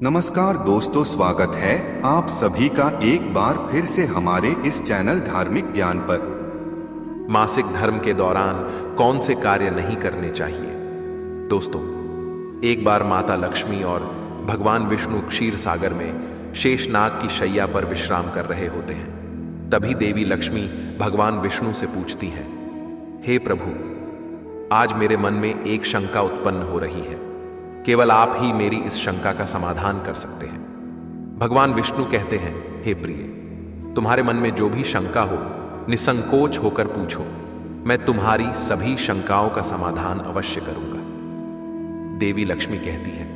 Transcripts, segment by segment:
नमस्कार दोस्तों, स्वागत है आप सभी का एक बार फिर से हमारे इस चैनल धार्मिक ज्ञान पर। मासिक धर्म के दौरान कौन से कार्य नहीं करने चाहिए। दोस्तों, एक बार माता लक्ष्मी और भगवान विष्णु क्षीर सागर में शेषनाग की शैया पर विश्राम कर रहे होते हैं। तभी देवी लक्ष्मी भगवान विष्णु से पूछती हैं, हे प्रभु, आज मेरे मन में एक शंका उत्पन्न हो रही है। केवल आप ही मेरी इस शंका का समाधान कर सकते हैं। भगवान विष्णु कहते हैं, हे प्रिय, तुम्हारे मन में जो भी शंका हो निसंकोच होकर पूछो, मैं तुम्हारी सभी शंकाओं का समाधान अवश्य करूंगा। देवी लक्ष्मी कहती है,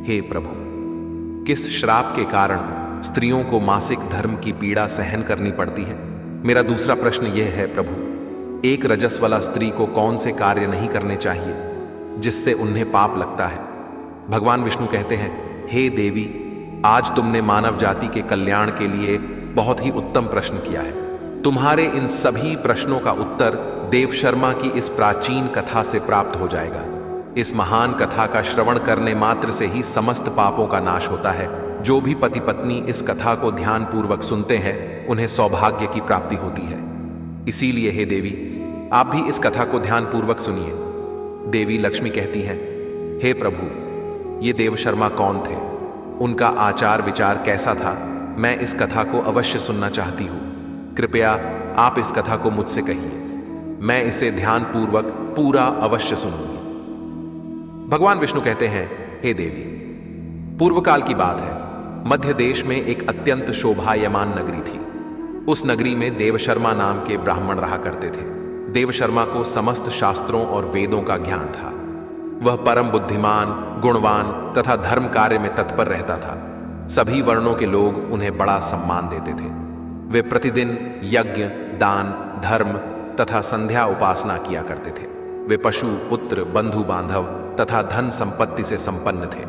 हे प्रभु, किस श्राप के कारण स्त्रियों को मासिक धर्म की पीड़ा सहन करनी पड़ती है? मेरा दूसरा प्रश्न यह है प्रभु, एक रजस वाला स्त्री को कौन से कार्य नहीं करने चाहिए जिससे उन्हें पाप लगता है? भगवान विष्णु कहते हैं, हे देवी, आज तुमने मानव जाति के कल्याण के लिए बहुत ही उत्तम प्रश्न किया है। तुम्हारे इन सभी प्रश्नों का उत्तर देव शर्मा की इस प्राचीन कथा से प्राप्त हो जाएगा। इस महान कथा का श्रवण करने मात्र से ही समस्त पापों का नाश होता है। जो भी पति पत्नी इस कथा को ध्यान पूर्वक सुनते हैं उन्हें सौभाग्य की प्राप्ति होती है। इसीलिए हे देवी, आप भी इस कथा को ध्यान पूर्वक सुनिए। देवी लक्ष्मी कहती हैं, हे प्रभु, ये देव शर्मा कौन थे? उनका आचार विचार कैसा था? मैं इस कथा को अवश्य सुनना चाहती हूँ। कृपया आप इस कथा को मुझसे कहिए, मैं इसे ध्यान पूर्वक पूरा अवश्य सुनूंगी। भगवान विष्णु कहते हैं, हे देवी, पूर्व काल की बात है। मध्य देश में एक अत्यंत शोभायमान नगरी थी। उस नगरी में देव शर्मा नाम के ब्राह्मण रहा करते थे। देव शर्मा को समस्त शास्त्रों और वेदों का ज्ञान था। वह परम बुद्धिमान, गुणवान तथा धर्म कार्य में तत्पर रहता था। सभी वर्णों के लोग उन्हें बड़ा सम्मान देते थे। वे प्रतिदिन यज्ञ, दान, धर्म तथा संध्या उपासना किया करते थे। वे पशु, पुत्र, बंधु बांधव तथा धन संपत्ति से संपन्न थे।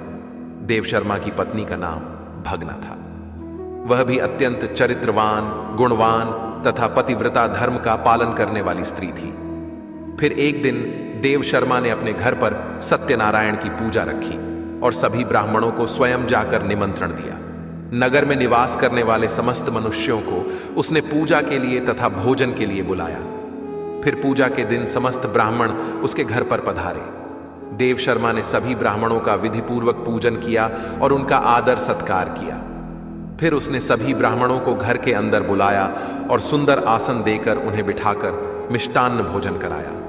देव शर्मा की पत्नी का नाम भगना था। वह भी अत्यंत चरित्रवान, गुणवान तथा पतिव्रता धर्म का पालन करने वाली स्त्री थी। फिर एक दिन देव शर्मा ने अपने घर पर सत्यनारायण की पूजा रखी और सभी ब्राह्मणों को स्वयं जाकर निमंत्रण दिया। नगर में निवास करने वाले समस्त मनुष्यों को उसने पूजा के लिए तथा भोजन के लिए बुलाया। फिर पूजा के दिन समस्त ब्राह्मण उसके घर पर पधारे। देव शर्मा ने सभी ब्राह्मणों का विधिपूर्वक पूजन किया और उनका आदर सत्कार किया। फिर उसने सभी ब्राह्मणों को घर के अंदर बुलाया और सुंदर आसन देकर उन्हें बिठाकर मिष्टान्न भोजन कराया।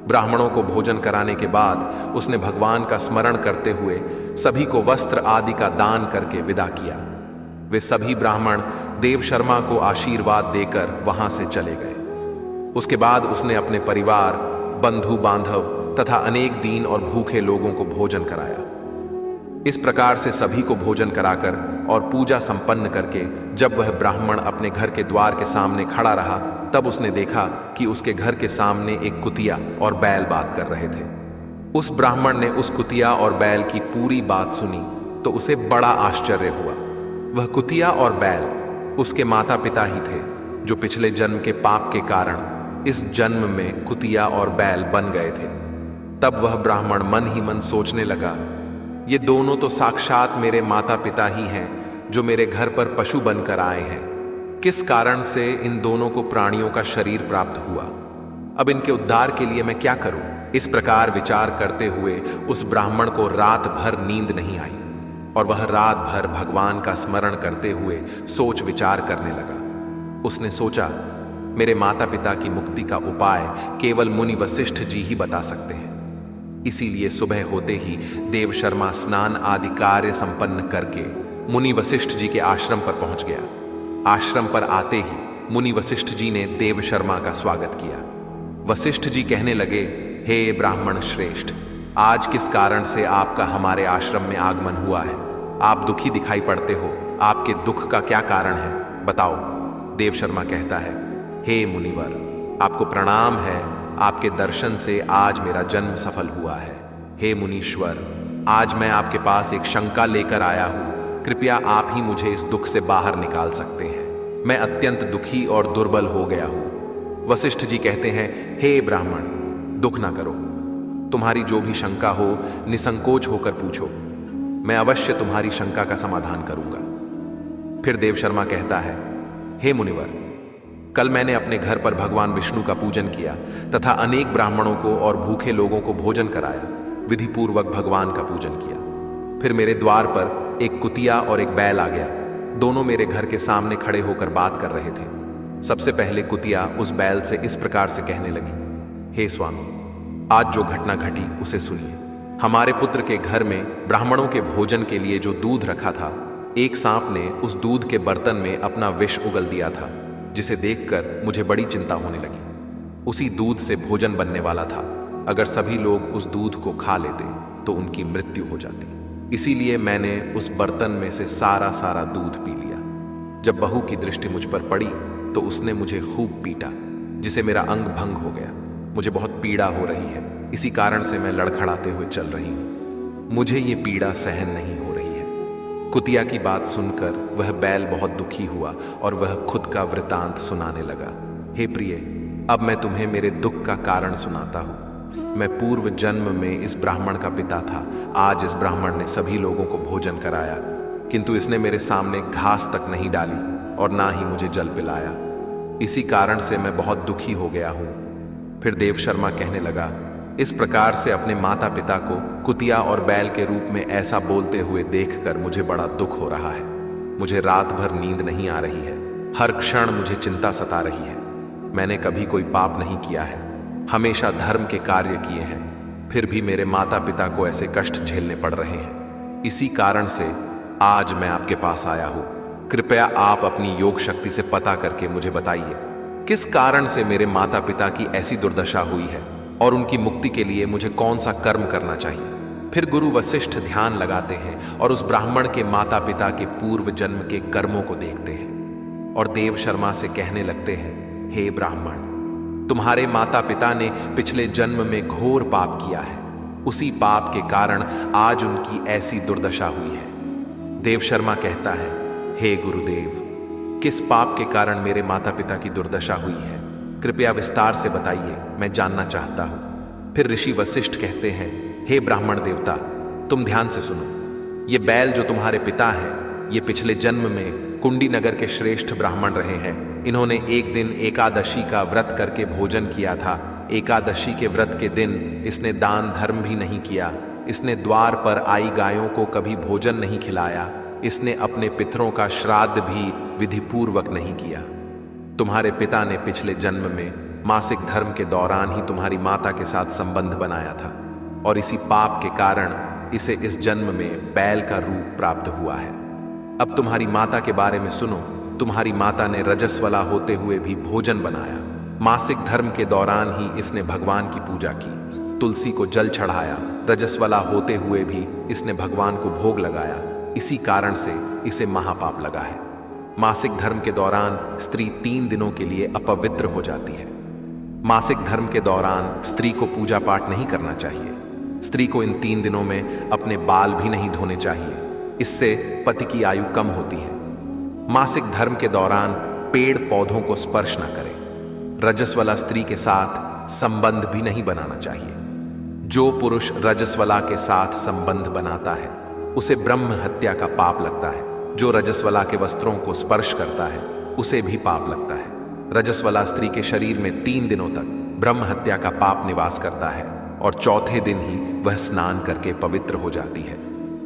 ब्राह्मणों को भोजन कराने के बाद उसने भगवान का स्मरण करते हुए सभी को वस्त्र आदि का दान करके विदा किया। वे सभी ब्राह्मण देव शर्मा को आशीर्वाद देकर वहां से चले गए। उसके बाद उसने अपने परिवार, बंधु बांधव तथा अनेक दीन और भूखे लोगों को भोजन कराया। इस प्रकार से सभी को भोजन कराकर और पूजा संपन्न करके जब वह ब्राह्मण अपने घर के द्वार के सामने खड़ा रहा, तब उसने देखा कि उसके घर के सामने एक कुतिया और बैल बात कर रहे थे। उस ब्राह्मण ने उस कुतिया और बैल की पूरी बात सुनी तो उसे बड़ा आश्चर्य हुआ। वह कुतिया और बैल उसके माता पिता ही थे, जो पिछले जन्म के पाप के कारण इस जन्म में कुतिया और बैल बन गए थे। तब वह ब्राह्मण मन ही मन सोचने लगा, ये दोनों तो साक्षात मेरे माता पिता ही हैं, जो मेरे घर पर पशु बनकर आए हैं। किस कारण से इन दोनों को प्राणियों का शरीर प्राप्त हुआ? अब इनके उद्धार के लिए मैं क्या करूं? इस प्रकार विचार करते हुए उस ब्राह्मण को रात भर नींद नहीं आई और वह रात भर भगवान का स्मरण करते हुए सोच विचार करने लगा। उसने सोचा, मेरे माता पिता की मुक्ति का उपाय केवल मुनि वशिष्ठ जी ही बता सकते हैं। इसीलिए सुबह होते ही देव शर्मा स्नान आदि कार्य संपन्न करके मुनि वशिष्ठ जी के आश्रम पर पहुंच गया। आश्रम पर आते ही मुनि वशिष्ठ जी ने देव शर्मा का स्वागत किया। वशिष्ठ जी कहने लगे, हे ब्राह्मण श्रेष्ठ, आज किस कारण से आपका हमारे आश्रम में आगमन हुआ है? आप दुखी दिखाई पड़ते हो। आपके दुख का क्या कारण है, बताओ। देव शर्मा कहता है, हे मुनिवर, आपको प्रणाम है। आपके दर्शन से आज मेरा जन्म सफल हुआ है। हे मुनीश्वर, आज मैं आपके पास एक शंका लेकर आया हूं। कृपया आप ही मुझे इस दुख से बाहर निकाल सकते हैं। मैं अत्यंत दुखी और दुर्बल हो गया हूं। वशिष्ठ जी कहते हैं, हे ब्राह्मण, दुख ना करो। तुम्हारी जो भी शंका हो निसंकोच होकर पूछो। मैं अवश्य तुम्हारी शंका का समाधान करूंगा। फिर देवशर्मा कहता है, हे मुनिवर, कल मैंने अपने घर पर भगवान विष्णु का पूजन किया तथा अनेक ब्राह्मणों को और भूखे लोगों को भोजन कराया, विधि पूर्वक भगवान का पूजन किया। फिर मेरे द्वार पर एक कुतिया और एक बैल आ गया। दोनों मेरे घर के सामने खड़े होकर बात कर रहे थे। सबसे पहले कुतिया उस बैल से इस प्रकार से कहने लगी, हे स्वामी, आज जो घटना घटी उसे सुनिए। हमारे पुत्र के घर में ब्राह्मणों के भोजन के लिए जो दूध रखा था, एक सांप ने उस दूध के बर्तन में अपना विष उगल दिया था, जिसे देखकर मुझे बड़ी चिंता होने लगी। उसी दूध से भोजन बनने वाला था। अगर सभी लोग उस दूध को खा लेते तो उनकी मृत्यु हो जाती। इसीलिए मैंने उस बर्तन में से सारा दूध पी लिया। जब बहू की दृष्टि मुझ पर पड़ी तो उसने मुझे खूब पीटा, जिसे मेरा अंग भंग हो गया। मुझे बहुत पीड़ा हो रही है, इसी कारण से मैं लड़खड़ाते हुए चल रही हूँ। मुझे ये पीड़ा सहन नहीं हो रही है। कुतिया की बात सुनकर वह बैल बहुत दुखी हुआ और वह खुद का वृतांत सुनाने लगा। हे प्रिय, अब मैं तुम्हें मेरे दुख का कारण सुनाता हूँ। मैं पूर्व जन्म में इस ब्राह्मण का पिता था। आज इस ब्राह्मण ने सभी लोगों को भोजन कराया, किंतु इसने मेरे सामने घास तक नहीं डाली और ना ही मुझे जल पिलाया। इसी कारण से मैं बहुत दुखी हो गया हूँ। फिर देवशर्मा कहने लगा, इस प्रकार से अपने माता पिता को कुतिया और बैल के रूप में ऐसा बोलते हुए देखकर मुझे बड़ा दुख हो रहा है। मुझे रात भर नींद नहीं आ रही है। हर क्षण मुझे चिंता सता रही है। मैंने कभी कोई पाप नहीं किया है, हमेशा धर्म के कार्य किए हैं, फिर भी मेरे माता पिता को ऐसे कष्ट झेलने पड़ रहे हैं। इसी कारण से आज मैं आपके पास आया हूँ। कृपया आप अपनी योग शक्ति से पता करके मुझे बताइए, किस कारण से मेरे माता पिता की ऐसी दुर्दशा हुई है और उनकी मुक्ति के लिए मुझे कौन सा कर्म करना चाहिए। फिर गुरु वशिष्ठ ध्यान लगाते हैं और उस ब्राह्मण के माता पिता के पूर्व जन्म के कर्मों को देखते हैं और देव शर्मा से कहने लगते हैं, हे ब्राह्मण, तुम्हारे माता पिता ने पिछले जन्म में घोर पाप किया है। उसी पाप के कारण आज उनकी ऐसी दुर्दशा हुई है। देव शर्मा कहता है, हे गुरुदेव, किस पाप के कारण मेरे माता पिता की दुर्दशा हुई है? कृपया विस्तार से बताइए, मैं जानना चाहता हूं। फिर ऋषि वशिष्ठ कहते हैं, हे ब्राह्मण देवता, तुम ध्यान से सुनो। ये बैल जो तुम्हारे पिता हैं, ये पिछले जन्म में कुंडी नगर के श्रेष्ठ ब्राह्मण रहे हैं। इन्होंने एक दिन एकादशी का व्रत करके भोजन किया था। एकादशी के व्रत के दिन इसने दान धर्म भी नहीं किया। इसने द्वार पर आई गायों को कभी भोजन नहीं खिलाया। इसने अपने पितरों का श्राद्ध भी विधि पूर्वक नहीं किया। तुम्हारे पिता ने पिछले जन्म में मासिक धर्म के दौरान ही तुम्हारी माता के साथ संबंध बनाया था और इसी पाप के कारण इसे इस जन्म में बैल का रूप प्राप्त हुआ है। अब तुम्हारी माता के बारे में सुनो। तुम्हारी माता ने रजस्वला होते हुए भी भोजन बनाया। मासिक धर्म के दौरान ही इसने भगवान की पूजा की, तुलसी को जल चढ़ाया। रजस्वला होते हुए भी इसने भगवान को भोग लगाया। इसी कारण से इसे महापाप लगा है। मासिक धर्म के दौरान स्त्री 3 दिनों के लिए अपवित्र हो जाती है। मासिक धर्म के दौरान स्त्री को पूजा पाठ नहीं करना चाहिए। स्त्री को इन 3 दिनों में अपने बाल भी नहीं धोने चाहिए, इससे पति की आयु कम होती है। मासिक धर्म के दौरान पेड़ पौधों को स्पर्श न करें। रजस्वला स्त्री के साथ संबंध भी नहीं बनाना चाहिए। जो पुरुष रजस्वला के साथ संबंध बनाता है उसे ब्रह्म हत्या का पाप लगता है। जो रजस्वला के वस्त्रों को स्पर्श करता है उसे भी पाप लगता है। रजस्वला स्त्री के शरीर में 3 दिनों तक ब्रह्म हत्या का पाप निवास करता है और चौथे दिन ही वह स्नान करके पवित्र हो जाती है।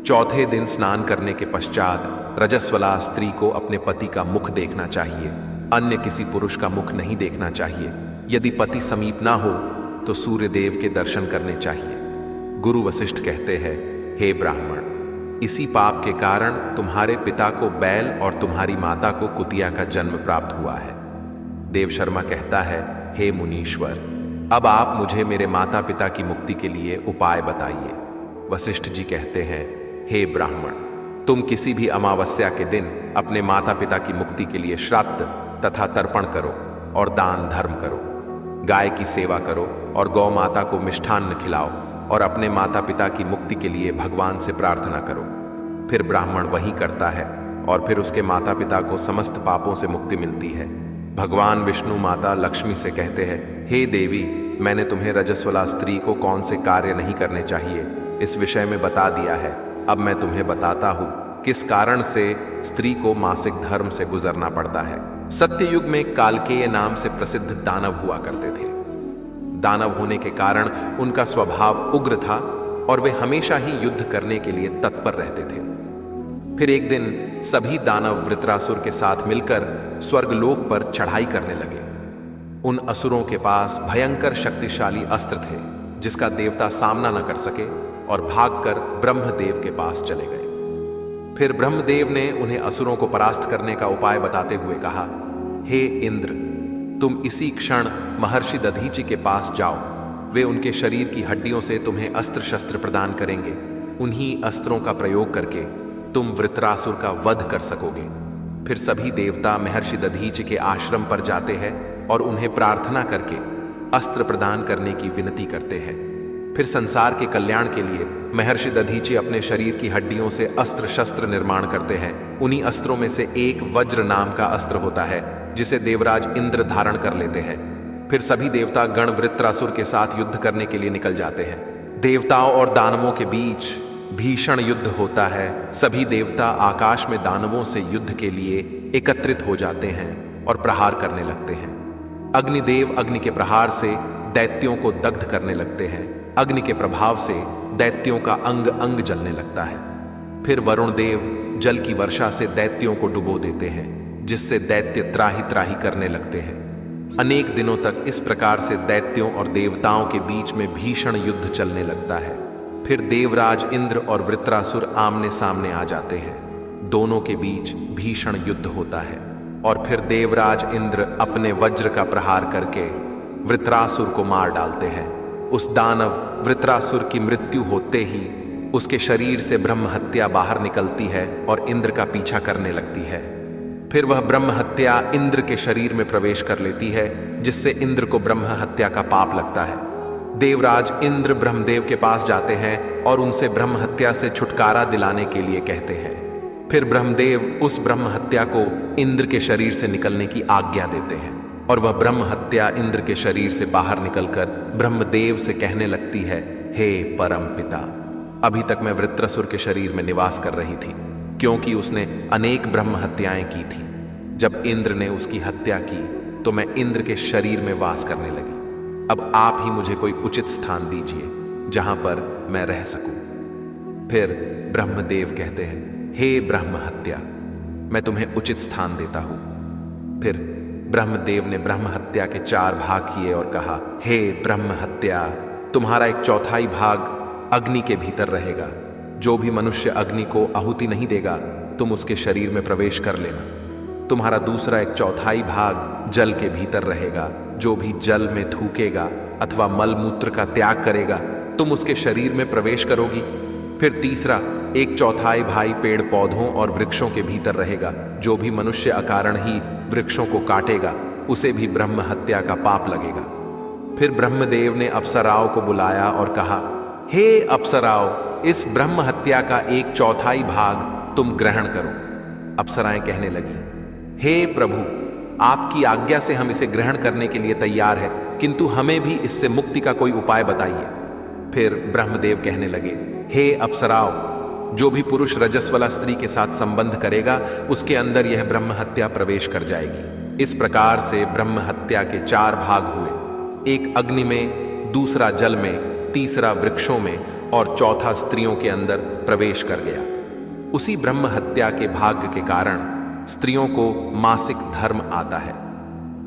चौथे दिन स्नान करने के पश्चात रजस्वला स्त्री को अपने पति का मुख देखना चाहिए, अन्य किसी पुरुष का मुख नहीं देखना चाहिए। यदि पति समीप ना हो तो सूर्य देव के दर्शन करने चाहिए। गुरु वशिष्ठ कहते हैं, हे ब्राह्मण, इसी पाप के कारण तुम्हारे पिता को बैल और तुम्हारी माता को कुतिया का जन्म प्राप्त हुआ है। देव शर्मा कहता है, हे मुनीश्वर, अब आप मुझे मेरे माता पिता की मुक्ति के लिए उपाय बताइए। वशिष्ठ जी कहते हैं, हे ब्राह्मण, तुम किसी भी अमावस्या के दिन अपने माता पिता की मुक्ति के लिए श्राद्ध तथा तर्पण करो और दान धर्म करो। गाय की सेवा करो और गौ माता को मिष्ठान्न खिलाओ और अपने माता पिता की मुक्ति के लिए भगवान से प्रार्थना करो। फिर ब्राह्मण वही करता है और फिर उसके माता पिता को समस्त पापों से मुक्ति मिलती है। भगवान विष्णु माता लक्ष्मी से कहते हैं, हे देवी, मैंने तुम्हें रजस्वला स्त्री को कौन से कार्य नहीं करने चाहिए इस विषय में बता दिया है। अब मैं तुम्हें बताता हूं किस कारण से स्त्री को मासिक धर्म से गुजरना पड़ता है। सत्ययुग में कालकेय नाम से प्रसिद्ध दानव हुआ करते थे। दानव होने के कारण उनका स्वभाव उग्र था और वे हमेशा ही युद्ध करने के लिए तत्पर रहते थे। फिर एक दिन सभी दानव वृत्रासुर के साथ मिलकर स्वर्गलोक पर चढ़ाई करने लगे। उन असुरों के पास भयंकर शक्तिशाली अस्त्र थे जिसका देवता सामना न कर सके और भागकर ब्रह्मदेव के पास चले गए। फिर ब्रह्मदेव ने उन्हें असुरों को परास्त करने का उपाय बताते हुए कहा, हे इंद्र, तुम इसी क्षण महर्षि दधीचि के पास जाओ। वे उनके शरीर की हड्डियों से तुम्हें अस्त्र शस्त्र प्रदान करेंगे। उन्हीं अस्त्रों का प्रयोग करके तुम वृत्रासुर का वध कर सकोगे। फिर सभी देवता महर्षि दधीचि के आश्रम पर जाते हैं और उन्हें प्रार्थना करके अस्त्र प्रदान करने की विनती करते हैं। फिर संसार के कल्याण के लिए महर्षि दधीचि अपने शरीर की हड्डियों से अस्त्र शस्त्र निर्माण करते हैं। उन्हीं अस्त्रों में से एक वज्र नाम का अस्त्र होता है जिसे देवराज इंद्र धारण कर लेते हैं। फिर सभी देवता गण वृत्रासुर के साथ युद्ध करने के लिए निकल जाते हैं। देवताओं और दानवों के बीच भीषण युद्ध होता है। सभी देवता आकाश में दानवों से युद्ध के लिए एकत्रित हो जाते हैं और प्रहार करने लगते हैं। अग्निदेव अग्नि के प्रहार से दैत्यों को दग्ध करने लगते हैं। अग्नि के प्रभाव से दैत्यों का अंग अंग जलने लगता है। फिर वरुण देव जल की वर्षा से दैत्यों को डुबो देते हैं जिससे दैत्य त्राही त्राही करने लगते हैं। अनेक दिनों तक इस प्रकार से दैत्यों और देवताओं के बीच में भीषण युद्ध चलने लगता है। फिर देवराज इंद्र और वृत्रासुर आमने सामने आ जाते हैं। दोनों के बीच भीषण युद्ध होता है और फिर देवराज इंद्र अपने वज्र का प्रहार करके वृत्रासुर को मार डालते हैं। उस दानव वृत्रासुर की मृत्यु होते ही उसके शरीर से ब्रह्म हत्या बाहर निकलती है और इंद्र का पीछा करने लगती है। फिर वह ब्रह्म हत्या इंद्र के शरीर में प्रवेश कर लेती है जिससे इंद्र को ब्रह्म हत्या का पाप लगता है। देवराज इंद्र ब्रह्मदेव के पास जाते हैं और उनसे ब्रह्म हत्या से छुटकारा दिलाने के लिए कहते हैं। फिर ब्रह्मदेव उस ब्रह्म हत्या को इंद्र के शरीर से निकलने की आज्ञा देते हैं और वह ब्रह्म हत्या इंद्र के शरीर से बाहर निकलकर ब्रह्मदेव से कहने लगती है, हे परम पिता, अभी तक मैं वृत्रासुर के शरीर में निवास कर रही थी क्योंकि उसने अनेक ब्रह्म हत्याएं की थी। जब इंद्र ने उसकी हत्या की तो मैं इंद्र के शरीर में वास करने लगी। अब आप ही मुझे कोई उचित स्थान दीजिए जहां पर मैं रह सकूं। फिर ब्रह्मदेव कहते हैं, हे ब्रह्म हत्या, मैं तुम्हें उचित स्थान देता हूं। फिर ब्रह्मदेव ने ब्रह्म हत्या के 4 भाग किए और कहा, हे ब्रह्म हत्या, तुम्हारा 1/4 भाग अग्नि के भीतर रहेगा। जो भी मनुष्य अग्नि को आहुति नहीं देगा तुम उसके शरीर में प्रवेश कर लेना। तुम्हारा दूसरा 1/4 भाग जल के भीतर रहेगा। जो भी जल में थूकेगा अथवा मल मूत्र का त्याग करेगा तुम उसके शरीर में प्रवेश करोगी। फिर तीसरा 1/4 भाग पेड़ पौधों और वृक्षों के भीतर रहेगा। जो भी मनुष्य अकारण ही वृक्षों को काटेगा उसे भी ब्रह्म हत्या का पाप लगेगा। फिर ब्रह्मदेव ने अप्सराओं को बुलाया और कहा, हे अप्सराओं, इस ब्रह्म हत्या का 1/4 भाग तुम ग्रहण करो। अप्सराएं कहने लगी, हे प्रभु, आपकी आज्ञा से हम इसे ग्रहण करने के लिए तैयार है, किंतु हमें भी इससे मुक्ति का कोई उपाय बताइए। फिर ब्रह्मदेव कहने लगे, हे अप्सराओं, जो भी पुरुष रजस वाला स्त्री के साथ संबंध करेगा उसके अंदर यह ब्रह्म हत्या प्रवेश कर जाएगी। इस प्रकार से ब्रह्म हत्या के 4 भाग हुए, एक अग्नि में, दूसरा जल में, तीसरा वृक्षों में और चौथा स्त्रियों के अंदर प्रवेश कर गया। उसी ब्रह्म हत्या के भाग्य के कारण स्त्रियों को मासिक धर्म आता है।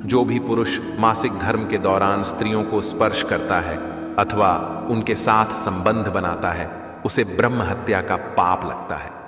जो भी पुरुष मासिक धर्म के दौरान स्त्रियों को स्पर्श करता है अथवा उनके साथ संबंध बनाता है उसे ब्रह्म हत्या का पाप लगता है।